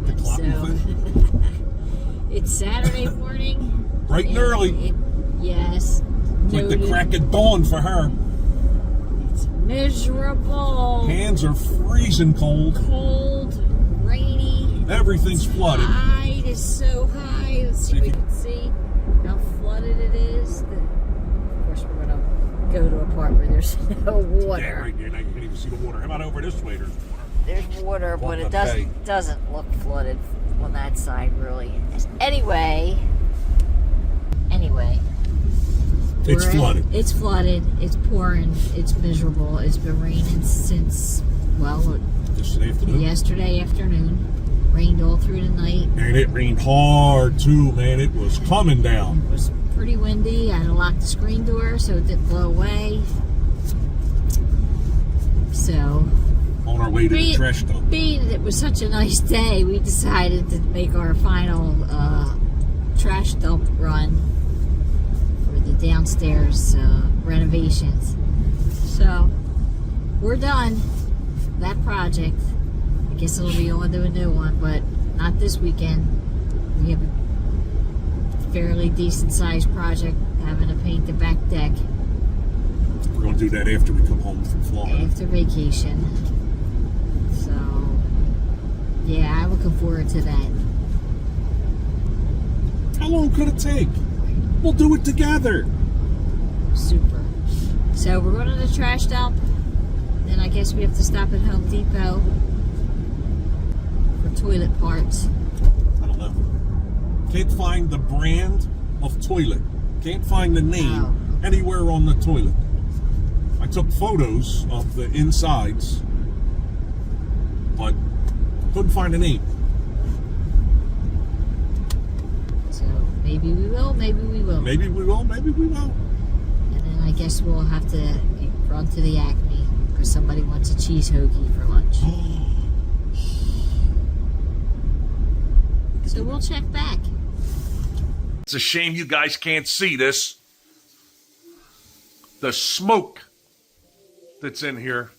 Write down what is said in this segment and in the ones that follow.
The clocky thing? It's Saturday morning. Bright and early. Yes. It's like the crack of dawn for her. It's miserable. Hands are freezing cold. Cold, rainy. Everything's flooded. The tide is so high. Let's see if we can see how flooded it is. Of course, we're going to go to a part where there's no water. Yeah, right there. Now you can't even see the water. How about over this way? There's water. There's water, but it doesn't look flooded on that side, really. Anyway. It's flooded. It's flooded. It's pouring. It's miserable. It's been raining since, well, yesterday afternoon. Rained all through the night. And it rained hard, too, man. It was coming down. It was pretty windy. I had to lock the screen door so it didn't blow away. So, on our way to the trash dump. Being that it was such a nice day, we decided to make our final trash dump run for the downstairs renovations. So, we're done. That project. I guess it'll be on to a new one, but not this weekend. We have a fairly decent sized project, having to paint the back deck. We're going to do that after we come home from Florida. After vacation. So, yeah, I'm looking forward to that. How long could it take? We'll do it together. Super. So we're going to the trash dump. Then I guess we have to stop at Home Depot for toilet parts. I don't know. Can't find the brand of toilet. Can't find the name anywhere on the toilet. I took photos of the insides, but couldn't find a name. So maybe we will, maybe we won't. Maybe we will, maybe we won't. And then I guess we'll have to run to the Acme because somebody wants a cheese hoagie for lunch. So we'll check back. It's a shame you guys can't see this. The smoke that's in here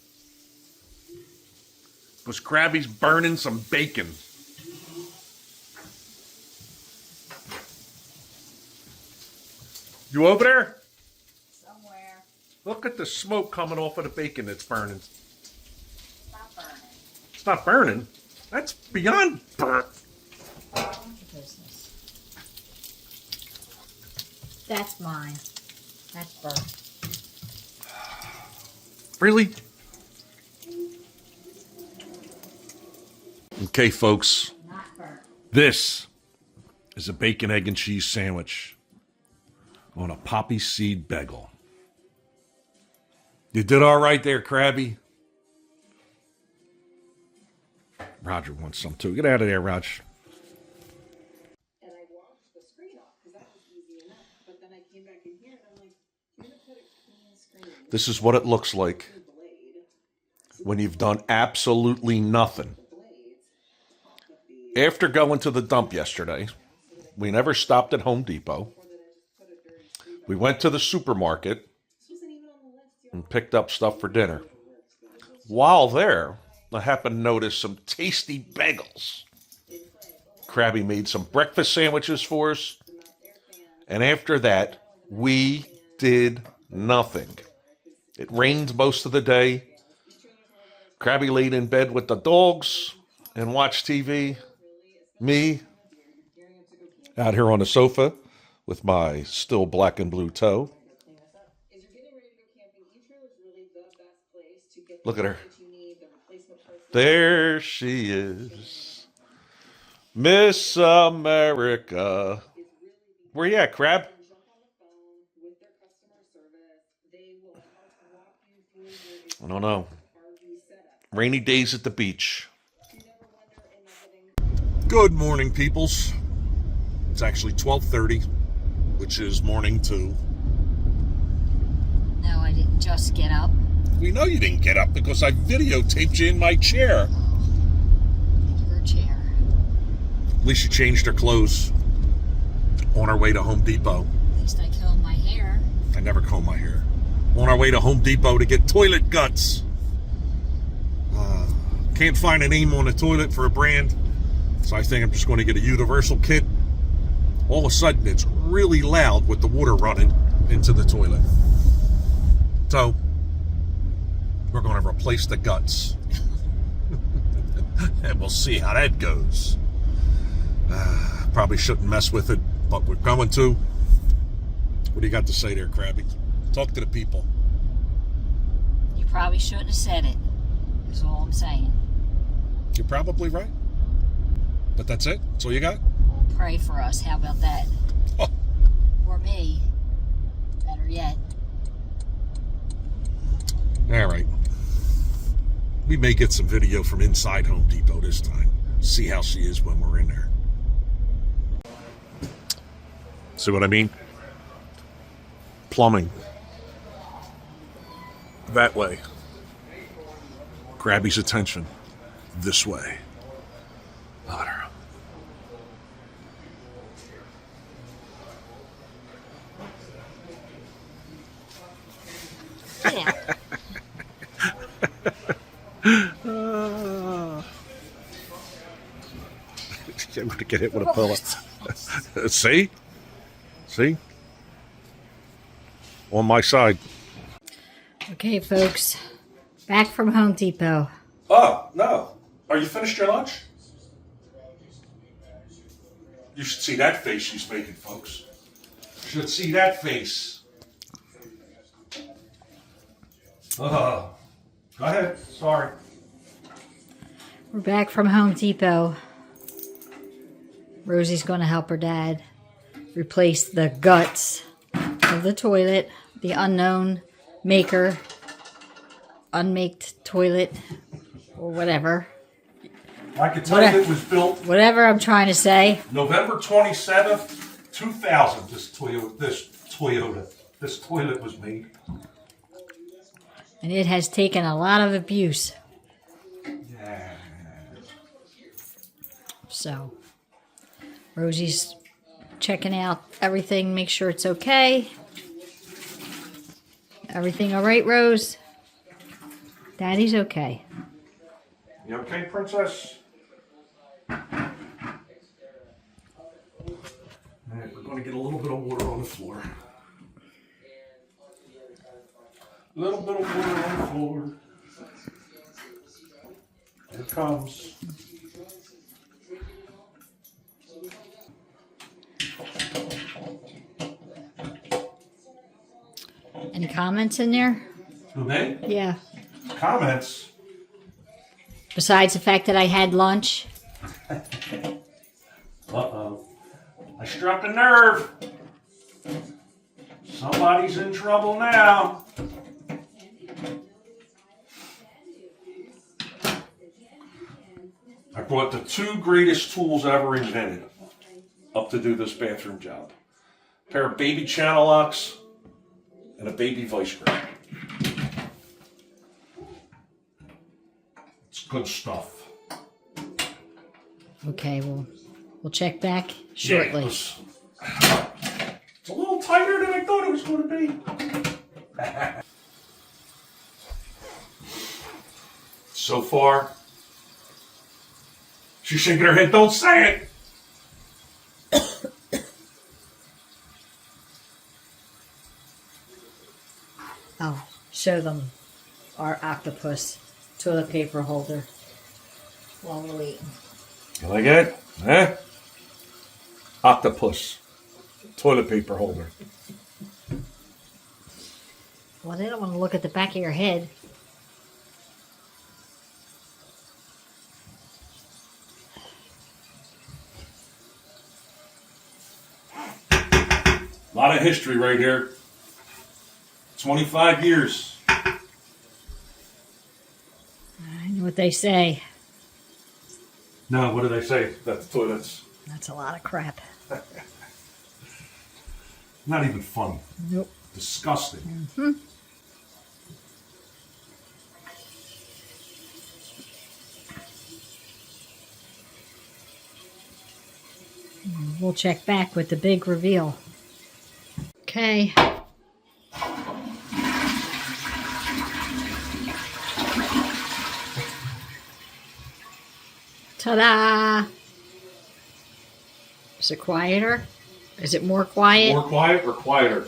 was Crabby's burning some bacon. You over there? Somewhere. Look at the smoke coming off of the bacon that's burning. Stop burning. It's not burning. That's beyond burnt. That's mine. That's burnt. Really? Okay, folks. Not burnt. This is a bacon, egg, and cheese sandwich on a poppy seed bagel. You did all right there, Crabby. Roger wants some too. Get out of there, Roger. And I washed the screen off because that was easy enough. But then I came back in here and I'm like, I'm going to put a clean screen. This is what it looks like when you've done absolutely nothing. After going to the dump yesterday, we never stopped at Home Depot. We went to the supermarket and picked up stuff for dinner. While there, I happened to notice some tasty bagels. Crabby made some breakfast sandwiches for us. And after that, we did nothing. It rained most of the day. Crabby laid in bed with the dogs and watched TV. Me, out here on the sofa with my still black and blue toe. Look at her. There she is. Miss America. Where you at, Crab? I don't know. Rainy days at the beach. Good morning, peoples. It's actually 12:30, which is morning 2. No, I didn't just get up. We know you didn't get up because I videotaped you in my chair. Your chair. At least you changed her clothes on our way to Home Depot. At least I combed my hair. I never comb my hair. On our way to Home Depot to get toilet guts. Can't find a name on the toilet for a brand. So I think I'm just going to get a universal kit. All of a sudden, it's really loud with the water running into the toilet. So we're going to replace the guts. And we'll see how that goes. Probably shouldn't mess with it, but we're going to. What do you got to say there, Crabby? Talk to the people. You probably shouldn't have said it, is all I'm saying. You're probably right. But that's it? That's all you got? Well, pray for us. How about that? Oh. Or me. Better yet. All right. We may get some video from inside Home Depot this time. See how she is when we're in there. See what I mean? Plumbing. That way. Crabby's attention. This way. Louder. Yeah. I'm going to get hit with a pillow. See? See? On my side. Okay, folks. Back from Home Depot. Oh, no. Are you finished your lunch? You should see that face she's making, folks. You should see that face. Go ahead. Sorry. We're back from Home Depot. Rosie's going to help her dad replace the guts of the toilet, the unknown maker, unmaked toilet, or whatever. I can tell you it was built Whatever I'm trying to say. November 27th, 2000. This toilet was made. And it has taken a lot of abuse. Yeah. So, Rosie's checking out everything, make sure it's okay. Everything all right, Rose? Daddy's okay. You okay, princess? All right, we're going to get a little bit of water on the floor. A little bit of water on the floor. Here it comes. Any comments in there? Who, me? Yeah. Comments? Besides the fact that I had lunch. Uh-oh. I struck a nerve. Somebody's in trouble now. I brought the two greatest tools ever invented up to do this bathroom job. A pair of baby channel locks and a baby vice grip. It's good stuff. Okay, we'll check back shortly. Yeah, it's a little tighter than I thought it was going to be. So far, she's shaking her head. Don't say it. I'll show them our octopus toilet paper holder while we're waiting. You like it? Eh? Octopus. Toilet paper holder. Well, they don't want to look at the back of your head. A lot of history right here. 25 years. I know what they say. No, what do they say? That's the toilets. That's a lot of crap. Not even funny. Nope. Disgusting. Mm-hmm. We'll check back with the big reveal. Okay. Ta-da! Is it quieter? Is it more quiet? More quiet or quieter?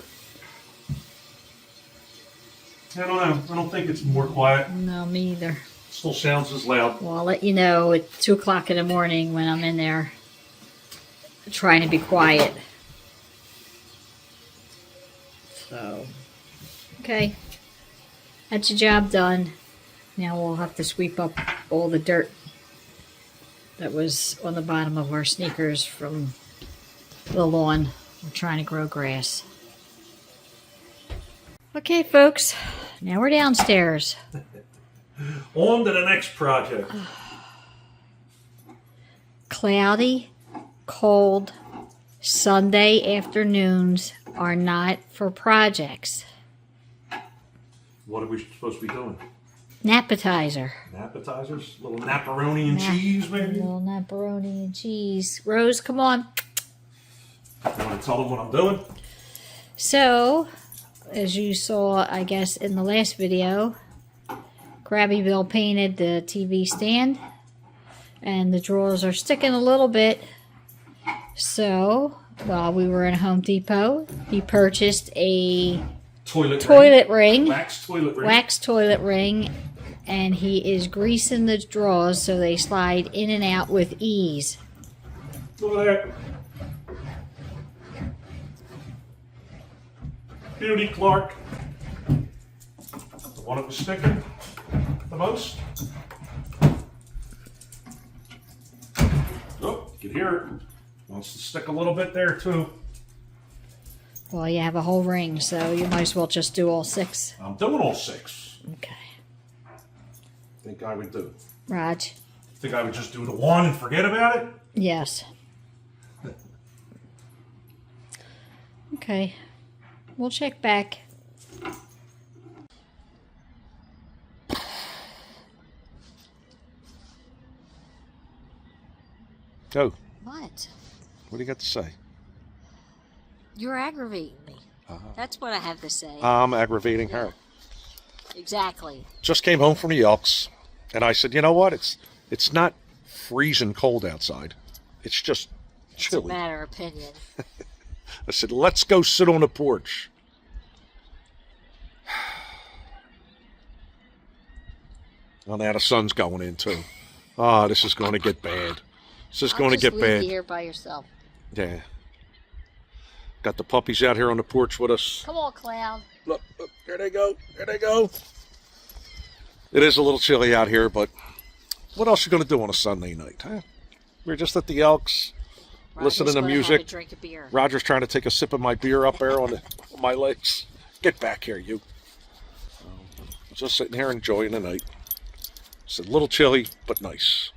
I don't know. I don't think it's more quiet. No, me either. Still sounds as loud. Well, I'll let you know at 2 o'clock in the morning when I'm in there trying to be quiet. So, okay. That's your job done. Now we'll have to sweep up all the dirt that was on the bottom of our sneakers from the lawn. We're trying to grow grass. Okay, folks. Now we're downstairs. On to the next project. Cloudy, cold, Sunday afternoons are not for projects. What are we supposed to be doing? Appetizer. Appetizers? A little macaroni and cheese, A maybe? little macaroni and cheese. Rose, come on. You want to tell them what I'm doing? So, as you saw, I guess, in the last video, Crabby Bill painted the TV stand, and the drawers are sticking a little bit. So, while we were in Home Depot, he purchased a Toilet ring, wax toilet ring. wax toilet ring, and he is greasing the drawers so they slide in and out with ease. Look at that. Beauty Clark. The one that was sticking the most. Oh, you can hear it. Wants to stick a little bit there too. Well, you have a whole ring, so you might as well just do all 6. I'm doing all 6. Okay. Think I would do. Raj? Think I would just do the one and forget about it? Yes. Okay. We'll check back. Go. What? What do you got to say? You're aggravating me. That's what I have to say. I'm aggravating her. Exactly. Just came home from the Elks, and I said, you know what? It's not freezing cold outside. It's just It's a chilly. matter of opinion. I said, let's go sit on the porch. Well, now the sun's going in, too. Oh, this is going to get bad. This is going to get leave bad. you here by yourself. Yeah. Got the puppies out here on the porch with us. Come on, Cloud. Look, there they go. There they go. It is a little chilly out here, but what else you going to do on a Sunday night, huh? We're just at the Elks, listening to Roger's gonna music. have a drink of beer. Roger's trying to take a sip of my beer up there on my legs. Get back here, you. Just sitting here enjoying the night. It's a little chilly, but nice.